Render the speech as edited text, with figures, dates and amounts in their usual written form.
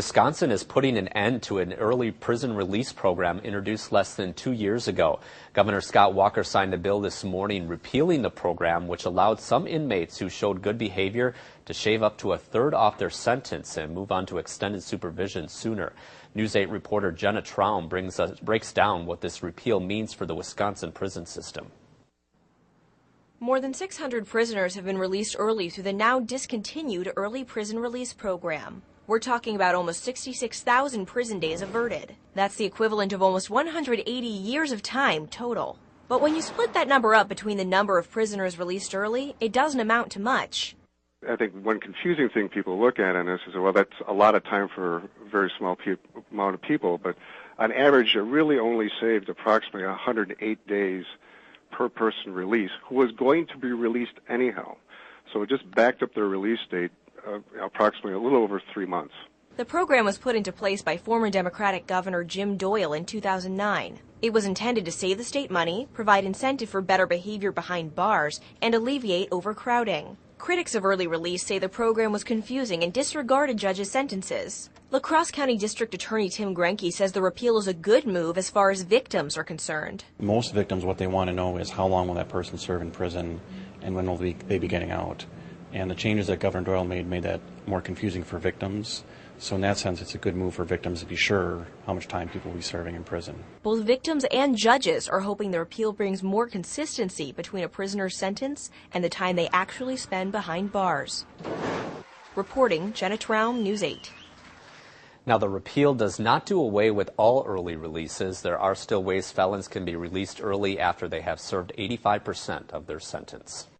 Wisconsin is putting an end to an early prison release program introduced less than 2 years ago. Governor Scott Walker signed a bill this morning repealing the program, which allowed some inmates who showed good behavior to shave up to a third off their sentence and move on to extended supervision sooner. News 8 reporter Jenna Traum breaks down what this repeal means for the Wisconsin prison system. More than 600 prisoners have been released early through the now discontinued early prison release program. We're talking about almost 66,000 prison days averted. That's the equivalent of almost 180 years of time total. But when you split that number up between the number of prisoners released early, it doesn't amount to much. I think one confusing thing people look at on this is, well, that's a lot of time for a very small amount of people, but on average, it really only saved approximately 108 days per person release who was going to be released anyhow. So it just backed up their release date approximately a little over 3 months. The program was put into place by former Democratic Governor Jim Doyle in 2009. It was intended to save the state money, provide incentive for better behavior behind bars, and alleviate overcrowding. Critics of early release say the program was confusing and disregarded judges' sentences. La Crosse County District Attorney Tim Grenke says the repeal is a good move as far as victims are concerned. Most victims, what they want to know is how long will that person serve in prison and when will they be getting out. And the changes that Governor Doyle made that more confusing for victims. So in that sense, it's a good move for victims to be sure how much time people will be serving in prison. Both victims and judges are hoping the repeal brings more consistency between a prisoner's sentence and the time they actually spend behind bars. Reporting, Jenna Traum, News 8. Now, the repeal does not do away with all early releases. There are still ways felons can be released early after they have served 85% of their sentence.